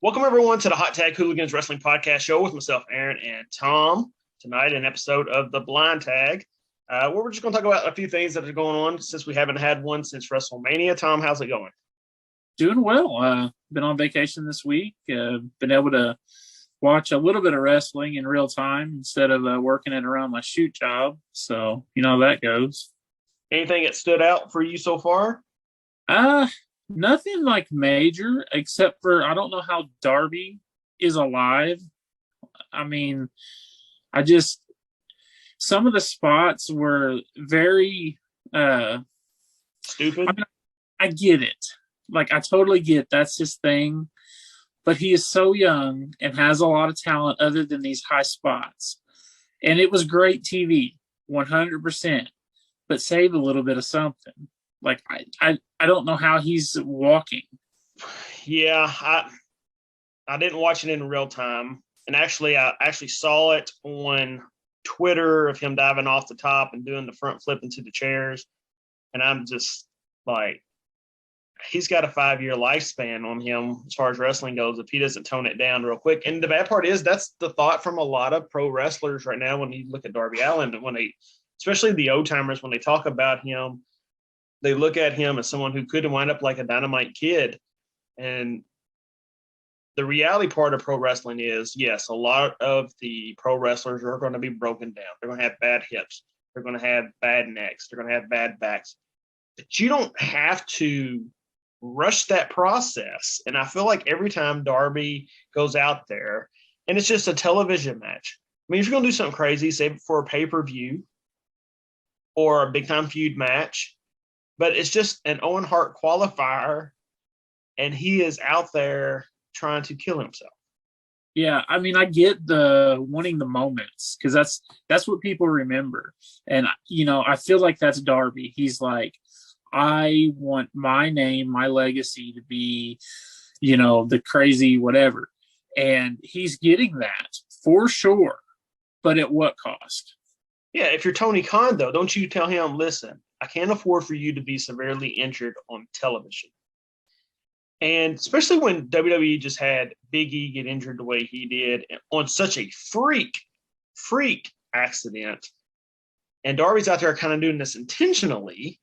Welcome, everyone, to the Hot Tag Hooligans Wrestling Podcast Show with myself, Ehren and Tom. Tonight, an episode of The Blind Tag, where we're just going to talk about a few things that are going on since we haven't had one since WrestleMania. Tom, how's it going? Doing well. Been on vacation this week. Been able to watch a little bit of wrestling in real time instead of working it around my shoot job. So, you know how that goes. Anything that stood out for you so far? Nothing like major, except for I don't know how Darby is alive. I mean, some of the spots were very Stupid. I get it. Like, I totally get that's his thing, but he is so young and has a lot of talent other than these high spots. And it was great TV, 100%, but save a little bit of something. Like, I don't know how he's walking. Yeah, I didn't watch it in real time. And actually, I actually saw it on Twitter of him diving off the top and doing the front flip into the chairs. And I'm just like, he's got a 5-year lifespan on him as far as wrestling goes if he doesn't tone it down real quick. And the bad part is that's the thought from a lot of pro wrestlers right now when you look at Darby Allin, especially the old timers, when they talk about him, they look at him as someone who could wind up like a Dynamite Kid. And the reality part of pro wrestling is, yes, a lot of the pro wrestlers are going to be broken down. They're going to have bad hips. They're going to have bad necks. They're going to have bad backs. But you don't have to rush that process. And I feel like every time Darby goes out there, and it's just a television match. I mean, if you're going to do something crazy, save it for a pay-per-view or a big-time feud match. But it's just an Owen Hart qualifier, and he is out there trying to kill himself. Yeah, I mean, I get the wanting the moments because that's what people remember. And, you know, I feel like that's Darby. He's like, I want my name, my legacy to be, you know, the crazy whatever. And he's getting that for sure. But at what cost? Yeah, if you're Tony Khan, though, don't you tell him, listen, I can't afford for you to be severely injured on television. And especially when WWE just had Big E get injured the way he did on such a freak accident, and Darby's out there kind of doing this intentionally,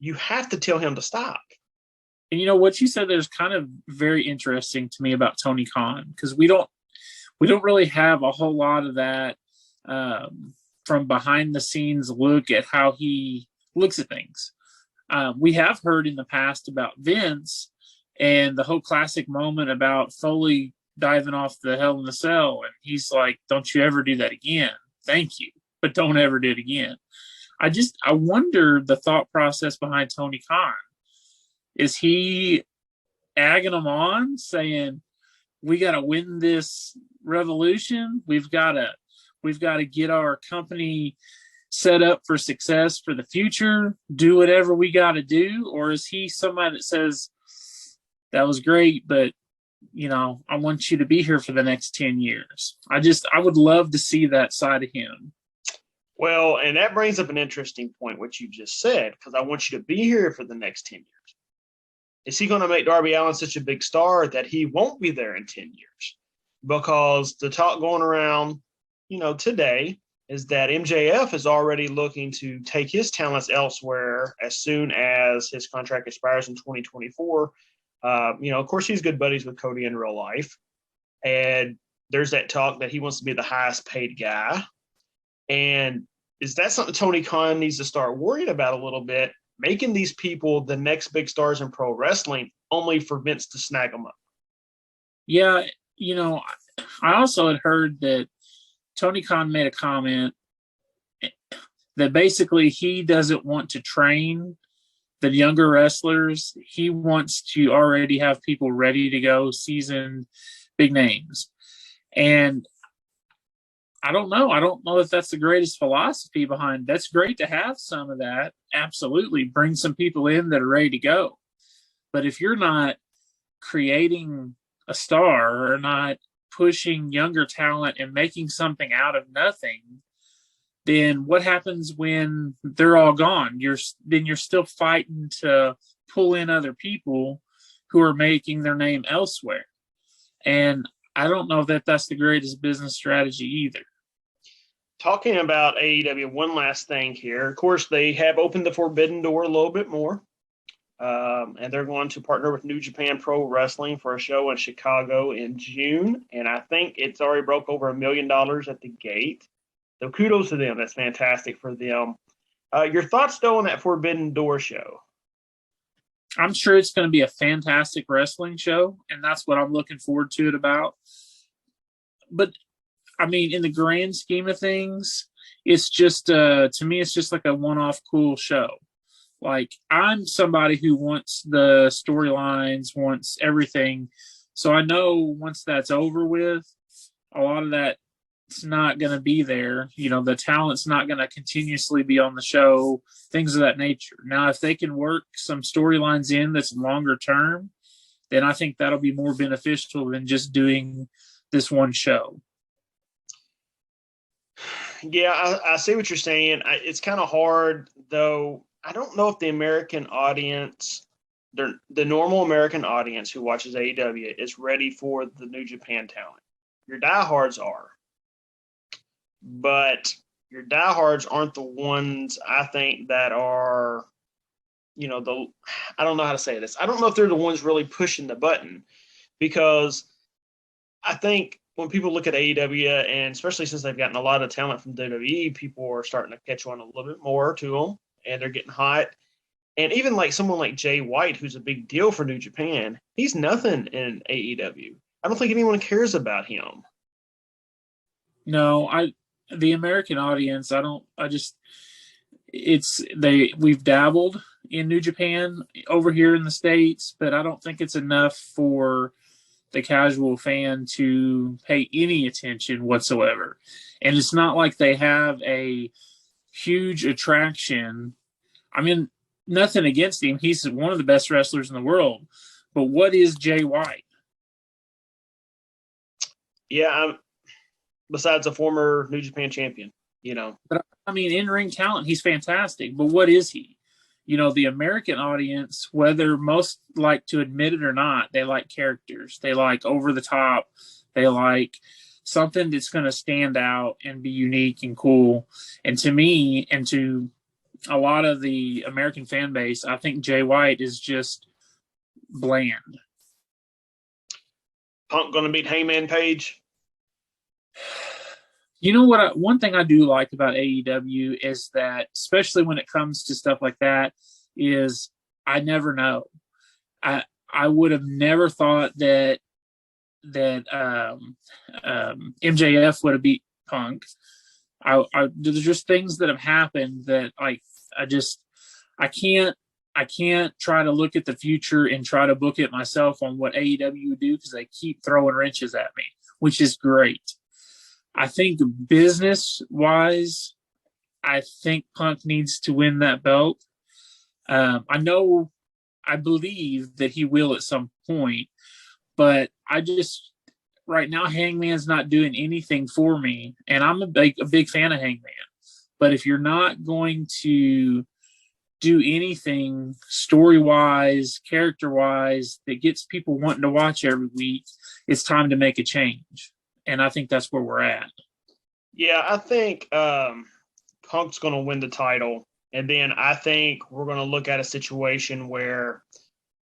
you have to tell him to stop. And you know what you said there's kind of very interesting to me about Tony Khan, because we don't really have a whole lot of that from behind the scenes look at how he looks at things. We have heard in the past about Vince and the whole classic moment about Foley diving off the Hell in a Cell. And he's like, don't you ever do that again. Thank you, but don't ever do it again. I wonder the thought process behind Tony Khan. Is he egging them on, saying, we got to win this revolution? We've got to get our company set up for success for the future, do whatever we got to do? Or is he somebody that says, that was great, but, you know, I want you to be here for the next 10 years. I would love to see that side of him. Well, and that brings up an interesting point, what you just said, because I want you to be here for the next 10 years. Is he going to make Darby Allin such a big star that he won't be there in 10 years? Because the talk going around, you know, today is that MJF is already looking to take his talents elsewhere as soon as his contract expires in 2024. You know, of course, he's good buddies with Cody in real life. And there's that talk that he wants to be the highest paid guy. And is that something Tony Khan needs to start worrying about a little bit, making these people the next big stars in pro wrestling only for Vince to snag them up? Yeah, you know, I also had heard that Tony Khan made a comment that basically he doesn't want to train the younger wrestlers. He wants to already have people ready to go, seasoned, big names. And I don't know. I don't know if that's the greatest philosophy behind. That's great to have some of that. Absolutely. Bring some people in that are ready to go. But if you're not creating a star or not pushing younger talent and making something out of nothing, then what happens when they're all gone? You're still fighting to pull in other people who are making their name elsewhere. And I don't know that that's the greatest business strategy either. Talking about AEW, one last thing here. Of course, they have opened the forbidden door a little bit more. And they're going to partner with New Japan Pro Wrestling for a show in Chicago in June. And I think it's already broke over $1 million at the gate. So kudos to them. That's fantastic for them. Your thoughts, though, on that Forbidden Door show? I'm sure it's going to be a fantastic wrestling show, and that's what I'm looking forward to it about. But, I mean, in the grand scheme of things, it's just, to me, it's just like a one-off cool show. Like, I'm somebody who wants the storylines, wants everything. So I know once that's over with, a lot of that it's not going to be there. You know, the talent's not going to continuously be on the show, things of that nature. Now, if they can work some storylines in that's longer term, then I think that'll be more beneficial than just doing this one show. Yeah, I see what you're saying. It's kind of hard, though. I don't know if the American audience, the normal American audience who watches AEW, is ready for the New Japan talent. Your diehards are. But your diehards aren't the ones I think that are, I don't know how to say this. I don't know if they're the ones really pushing the button, because I think when people look at AEW, and especially since they've gotten a lot of talent from WWE, people are starting to catch on a little bit more to them, and they're getting hot. And even like someone like Jay White, who's a big deal for New Japan, he's nothing in AEW. I don't think anyone cares about him. No, the American audience, we've dabbled in New Japan over here in the States, but I don't think it's enough for the casual fan to pay any attention whatsoever. And it's not like they have a huge attraction. I mean, nothing against him. He's one of the best wrestlers in the world. But what is Jay White? Yeah, besides a former New Japan champion, But I mean, in-ring talent, he's fantastic. But what is he? You know, the American audience, whether most like to admit it or not, they like characters. They like over the top. They like something that's going to stand out and be unique and cool. And to me, and to a lot of the American fan base, I think Jay White is just bland. Punk going to beat Hangman Page? You know what? One thing I do like about AEW is that, especially when it comes to stuff like that, is I never know. I would have never thought that MJF would have beat Punk. There's just things that have happened that I can't try to look at the future and try to book it myself on what AEW would do, because they keep throwing wrenches at me, which is great. I think business-wise, I think Punk needs to win that belt. I believe that he will at some point, but right now, Hangman's not doing anything for me, and I'm a big fan of Hangman. But if you're not going to do anything story-wise, character-wise, that gets people wanting to watch every week, it's time to make a change. And I think that's where we're at. Yeah, I think Punk's going to win the title. And then I think we're going to look at a situation where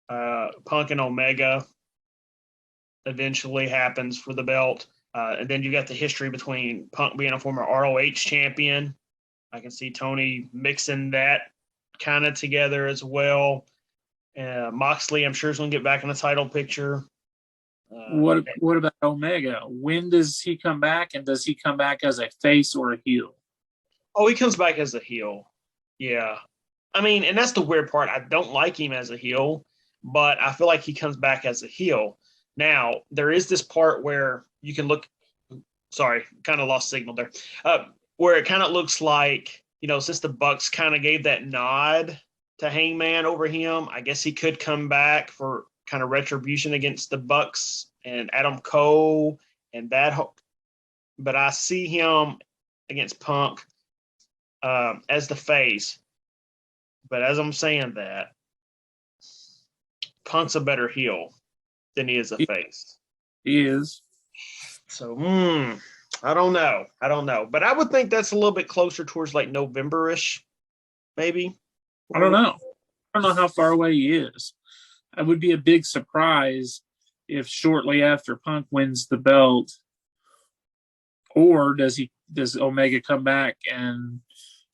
Punk and Omega eventually happens for the belt. And then you got the history between Punk being a former ROH champion. I can see Tony mixing that kind of together as well. Moxley, I'm sure, is going to get back in the title picture. What about Omega? When does he come back, and does he come back as a face or a heel? Oh, he comes back as a heel. Yeah. I mean, and that's the weird part. I don't like him as a heel, but I feel like he comes back as a heel. Now, there is this part where you can look – sorry, kind of lost signal there. Where it kind of looks like, since the Bucks kind of gave that nod to Hangman over him, I guess he could come back for – kind of retribution against the Bucks and Adam Cole and that. But I see him against Punk as the face. But as I'm saying that, Punk's a better heel than he is a face. He is. So, I don't know. But I would think that's a little bit closer towards like November-ish, maybe. I don't know. I don't know how far away he is. It would be a big surprise if shortly after Punk wins the belt, or does Omega come back and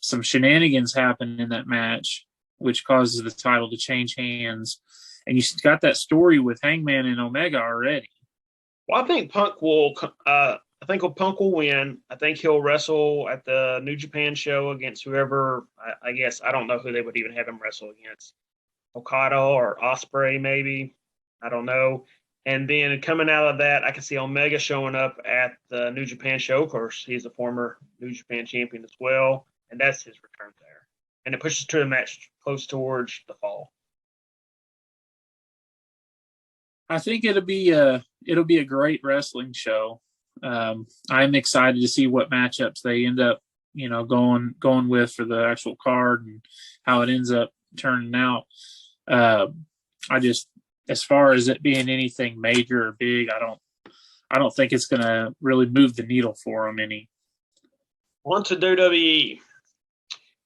some shenanigans happen in that match, which causes the title to change hands. And you got that story with Hangman and Omega already. Well, I think Punk will. Punk will win. I think he'll wrestle at the New Japan show against whoever. I guess I don't know who they would even have him wrestle against. Okada or Ospreay, maybe. I don't know. And then coming out of that, I can see Omega showing up at the New Japan show. Of course, he's a former New Japan champion as well, and that's his return there. And it pushes to the match close towards the fall. I think it'll be a great wrestling show. I'm excited to see what matchups they end up, going with for the actual card and how it ends up turning out. As far as it being anything major or big, I don't think it's going to really move the needle for them any. On to WWE.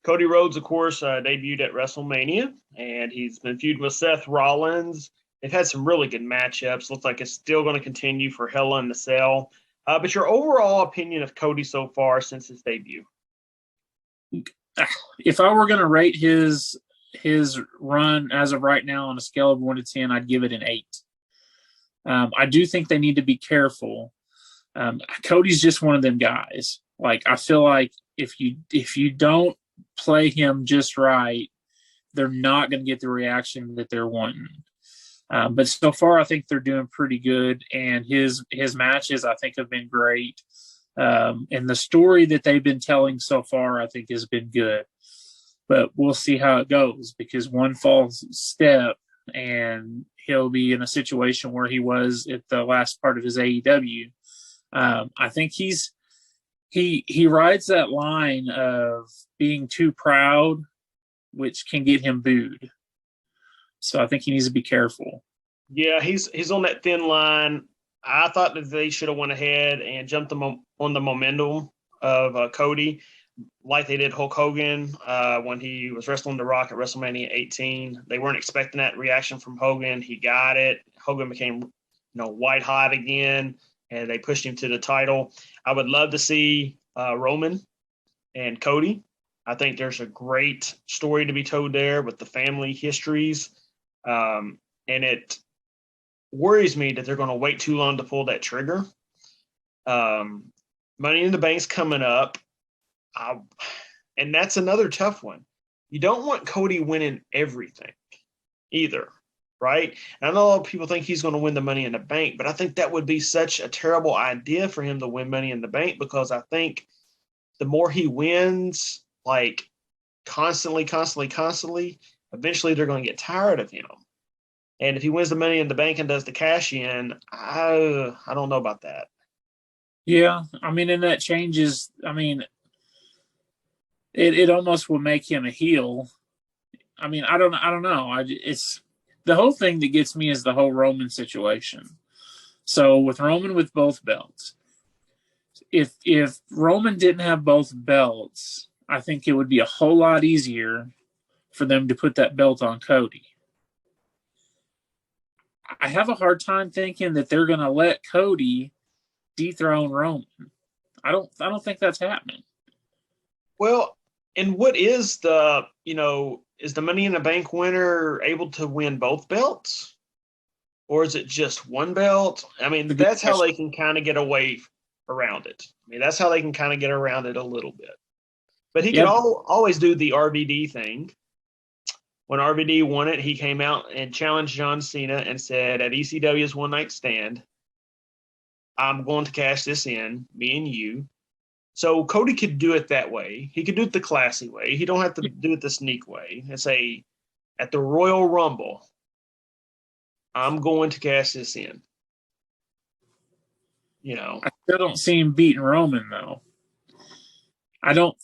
Cody Rhodes, of course, debuted at WrestleMania, and he's been feuding with Seth Rollins. They've had some really good matchups. Looks like it's still going to continue for Hell in the Cell. But your overall opinion of Cody so far since his debut? If I were going to rate his run as of right now on a scale of 1 to 10, I'd give it an 8. I do think they need to be careful. Cody's just one of them guys. Like, I feel like if you don't play him just right, they're not going to get the reaction that they're wanting. But so far, I think they're doing pretty good, and his matches I think have been great. And the story that they've been telling so far, I think, has been good. But we'll see how it goes, because one false step and he'll be in a situation where he was at the last part of his AEW. I think he rides that line of being too proud, which can get him booed. So I think he needs to be careful. Yeah, he's on that thin line. I thought that they should have went ahead and jumped on the momentum of Cody, like they did Hulk Hogan when he was wrestling The Rock at WrestleMania 18. They weren't expecting that reaction from Hogan. He got it. Hogan became, white hot again, and they pushed him to the title. I would love to see Roman and Cody. I think there's a great story to be told there with the family histories. And it worries me that they're going to wait too long to pull that trigger. Money in the Bank's coming up. And that's another tough one. You don't want Cody winning everything either, right? And I know a lot of people think he's going to win the Money in the Bank, but I think that would be such a terrible idea for him to win Money in the Bank, because I think the more he wins, like constantly, eventually they're going to get tired of him. And if he wins the Money in the Bank and does the cash in, I don't know about that. Yeah, and that changes. It almost will make him a heel. I don't know. It's the whole thing that gets me is the whole Roman situation. So with Roman with both belts, if Roman didn't have both belts, I think it would be a whole lot easier for them to put that belt on Cody. I have a hard time thinking that they're going to let Cody dethrone Roman. I don't think that's happening. Well, and what is is the Money in the Bank winner able to win both belts? Or is it just one belt? That's how they can kind of get away around it. That's how they can kind of get around it a little bit. But he could always do the RVD thing. When RVD won it, he came out and challenged John Cena and said, at ECW's One Night Stand, I'm going to cash this in, me and you. So Cody could do it that way. He could do it the classy way. He don't have to do it the sneak way and say, at the Royal Rumble, I'm going to cash this in. I still don't see him beating Roman, though. I don't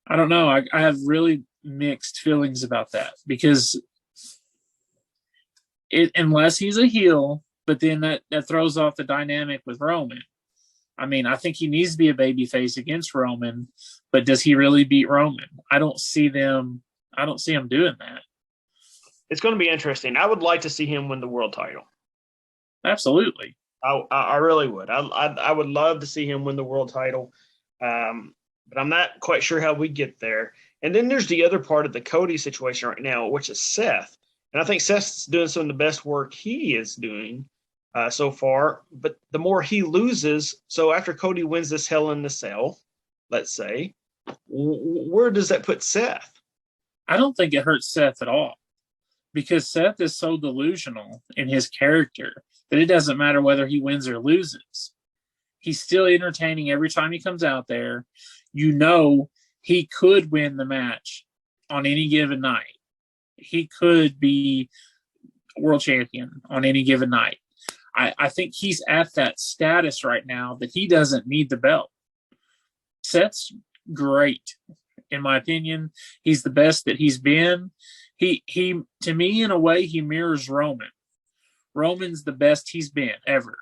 know. I have really mixed feelings about that, because unless he's a heel but then that throws off the dynamic with Roman. I mean, I think he needs to be a babyface against Roman, but does he really beat Roman? I don't see him doing that. It's going to be interesting. I would like to see him win the world title. Absolutely. I really would. I would love to see him win the world title, but I'm not quite sure how we get there. And then there's the other part of the Cody situation right now, which is Seth. And I think Seth's doing some of the best work he is doing so far. But the more he loses, so after Cody wins this Hell in the Cell, let's say, where does that put Seth? I don't think it hurts Seth at all, because Seth is so delusional in his character that it doesn't matter whether he wins or loses. He's still entertaining every time he comes out there. You know, he could win the match on any given night. He could be world champion on any given night. I think he's at that status right now that he doesn't need the belt. Seth's great, in my opinion. He's the best that he's been. He to me, in a way, he mirrors Roman. Roman's the best he's been ever.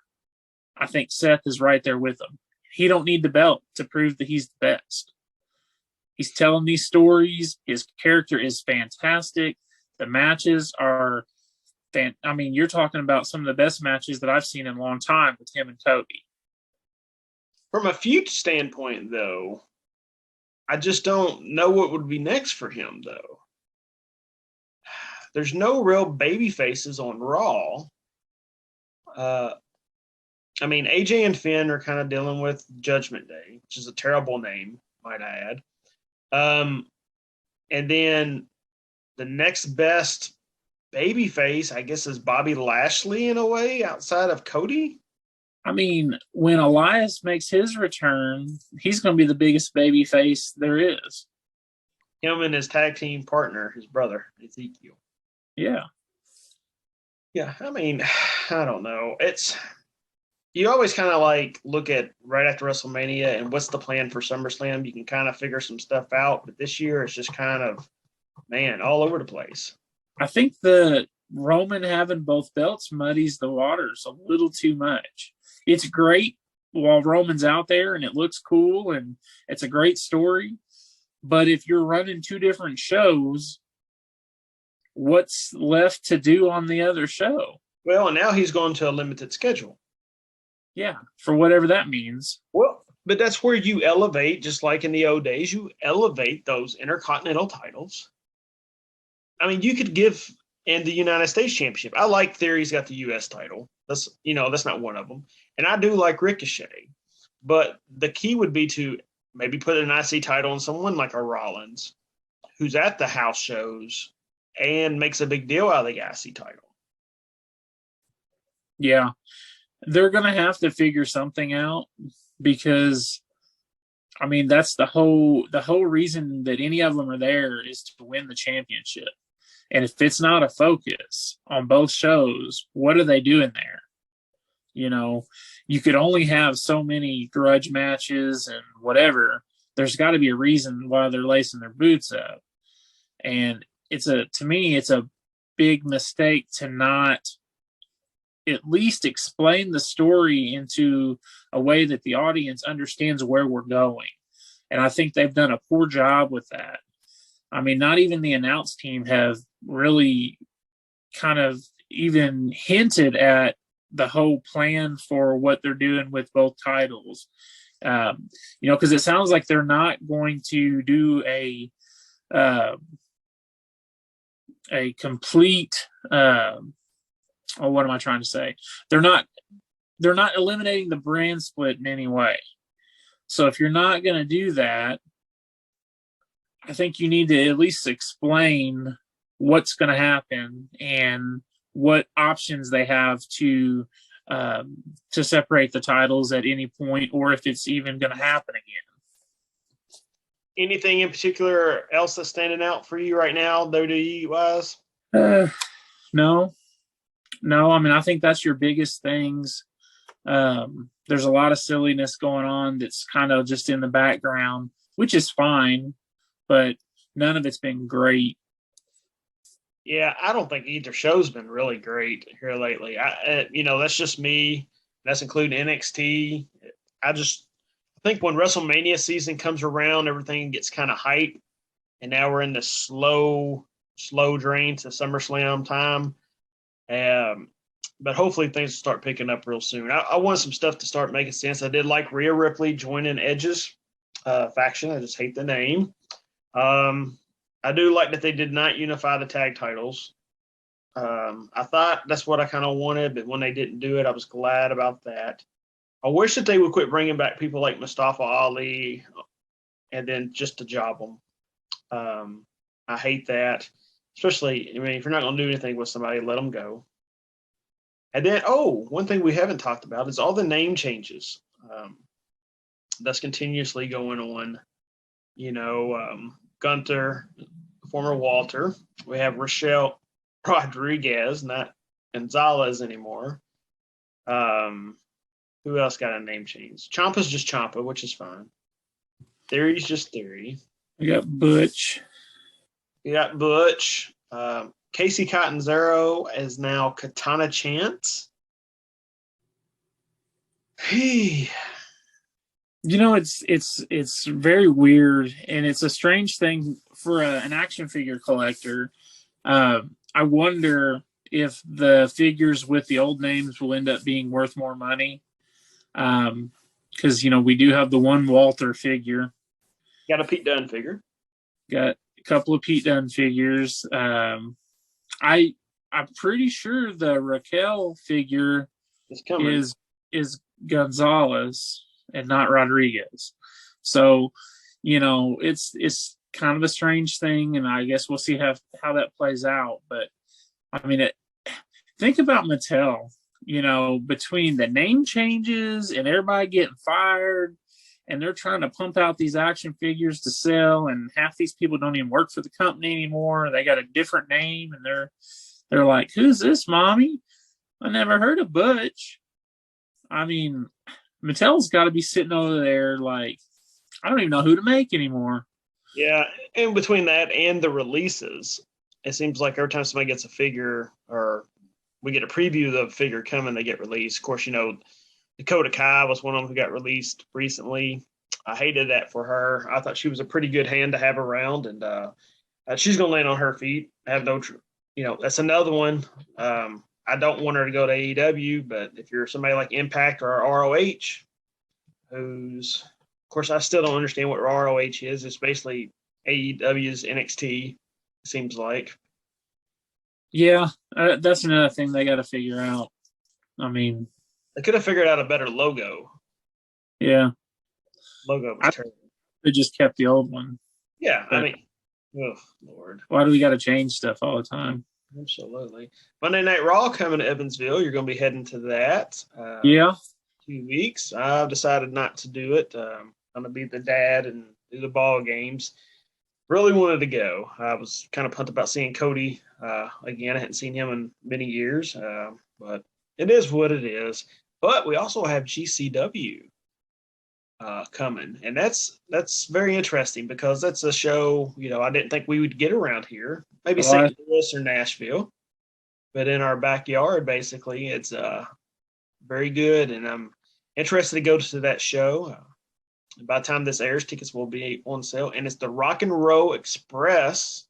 I think Seth is right there with him. He don't need the belt to prove that he's the best. He's telling these stories. His character is fantastic. The matches are you're talking about some of the best matches that I've seen in a long time with him and Cody. From a feud standpoint, though, I just don't know what would be next for him, though. There's no real baby faces on Raw. AJ and Finn are kind of dealing with Judgment Day, which is a terrible name, might I add. And then the next best baby face, I guess, is Bobby Lashley in a way, outside of Cody. I mean, when Elias makes his return, he's going to be the biggest baby face there is. Him and his tag team partner, his brother, Ezekiel. Yeah. Yeah, I don't know. You always kind of like look at right after WrestleMania and what's the plan for SummerSlam. You can kind of figure some stuff out, but this year it's just kind of, all over the place. I think the Roman having both belts muddies the waters a little too much. It's great while Roman's out there and it looks cool and it's a great story. But if you're running two different shows, what's left to do on the other show? Well, and now he's going to a limited schedule. Yeah, for whatever that means. Well, but that's where you elevate, just like in the old days, you elevate those intercontinental titles. You could give in the United States Championship. I like Theory's got the U.S. title. That's not one of them. And I do like Ricochet. But the key would be to maybe put an IC title on someone like a Rollins, who's at the house shows and makes a big deal out of the IC title. Yeah. They're going to have to figure something out because, that's the whole reason that any of them are there is to win the championship. And if it's not a focus on both shows, what are they doing there? You could only have so many grudge matches and whatever. There's got to be a reason why they're lacing their boots up. And to me, it's a big mistake to not at least explain the story into a way that the audience understands where we're going. And I think they've done a poor job with that. Not even the announce team have really kind of even hinted at the whole plan for what they're doing with both titles. Because it sounds like they're not going to do a complete what am I trying to say? They're not eliminating the brand split in any way. So if you're not going to do that, I think you need to at least explain what's going to happen and what options they have to separate the titles at any point, or if it's even going to happen again. Anything in particular else that's standing out for you right now, WWE wise? No. I think that's your biggest things. There's a lot of silliness going on that's kind of just in the background, which is fine, but none of it's been great. Yeah, I don't think either show's been really great here lately. That's just me. That's including NXT. I think when WrestleMania season comes around, everything gets kind of hype, and now we're in the slow drain to SummerSlam time. Um, but hopefully things will start picking up real soon. I want some stuff to start making sense. I did like Rhea Ripley joining Edge's faction. I just hate the name. I do like that they did not unify the tag titles. I thought that's what I kind of wanted, but when they didn't do it, I was glad about that. I wish that they would quit bringing back people like Mustafa Ali and then just to job them. I hate that, especially, I mean, if you're not going to do anything with somebody, let them go. And then, one thing we haven't talked about is all the name changes that's continuously going on. Gunther, former Walter. We have Rochelle Rodriguez, not Gonzalez anymore. Who else got a name change? Ciampa's just Ciampa, which is fine. Theory's just Theory. We got Butch. We got Butch. Casey Catanzaro is now Katana Chance. Hey. It's very weird, and it's a strange thing for an action figure collector. I wonder if the figures with the old names will end up being worth more money. Because we do have the one Walter figure. Got a Pete Dunne figure. Got a couple of Pete Dunne figures. I'm pretty sure the Raquel figure is Gonzalez and not Rodriguez. So, it's kind of a strange thing, and I guess we'll see how that plays out. But I mean, think about Mattel. Between the name changes and everybody getting fired, and they're trying to pump out these action figures to sell, and half these people don't even work for the company anymore. They got a different name, and they're like, "Who's this, mommy? I never heard of Butch." I mean, Mattel's got to be sitting over there like, I don't even know who to make anymore. Yeah, and between that and the releases, it seems like every time somebody gets a figure or we get a preview of the figure coming, they get released. Of course, Dakota Kai was one of them who got released recently. I hated that for her. I thought she was a pretty good hand to have around, and she's going to land on her feet. I have that's another one. I don't want her to go to AEW, but if you're somebody like Impact or ROH, of course, I still don't understand what ROH is. It's basically AEW's NXT, it seems like. Yeah, that's another thing they got to figure out. I mean, they could have figured out a better logo. Yeah. Logo was terrible. They just kept the old one. Yeah, but, I mean, oh, Lord. Why do we got to change stuff all the time? Absolutely. Monday Night Raw coming to Evansville. You're going to be heading to that. Yeah. 2 weeks. I've decided not to do it. I'm going to be the dad and do the ball games. Really wanted to go. I was kind of pumped about seeing Cody again. I hadn't seen him in many years, but it is what it is. But we also have GCW coming, and that's very interesting because that's a show I didn't think we would get around here. Maybe St. Louis or Nashville, but in our backyard, basically, it's very good, and I'm interested to go to that show. By the time this airs, tickets will be on sale, and it's the Rock and Roll Express.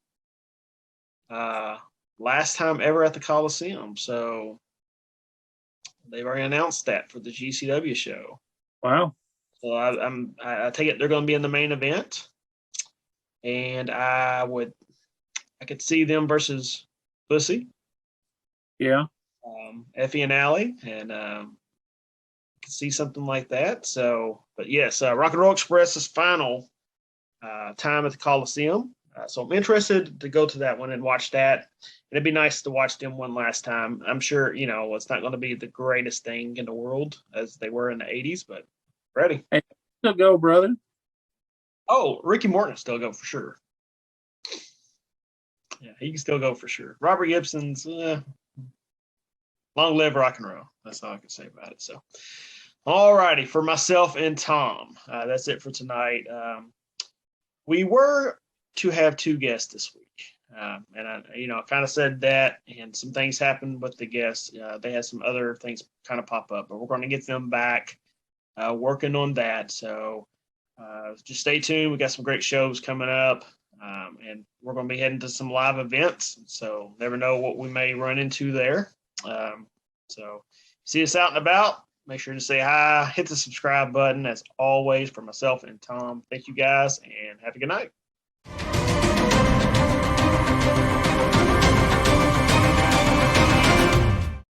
Last time ever at the Coliseum, so they've already announced that for the GCW show. Wow! So I take it they're going to be in the main event, and I could see them versus Pussy. Yeah. Effie and Allie, and could see something like that. So, but yes, Rock and Roll Express's final time at the Coliseum. So I'm interested to go to that one and watch that. It'd be nice to watch them one last time. I'm sure, it's not going to be the greatest thing in the world as they were in the 80s, but ready. Hey, still go, brother. Oh, Ricky Morton will still go for sure. Yeah, he can still go for sure. Robert Gibson's long live rock and roll. That's all I can say about it. So, all righty, for myself and Tom, that's it for tonight. We were to have 2 guests this week. And I, I kind of said that, and some things happened with the guests. They had some other things kind of pop up, but we're going to get them back working on that. So just stay tuned. We got some great shows coming up, and we're going to be heading to some live events. So never know what we may run into there. So see us out and about. Make sure to say hi, hit the subscribe button. As always, for myself and Tom, thank you guys, and have a good night.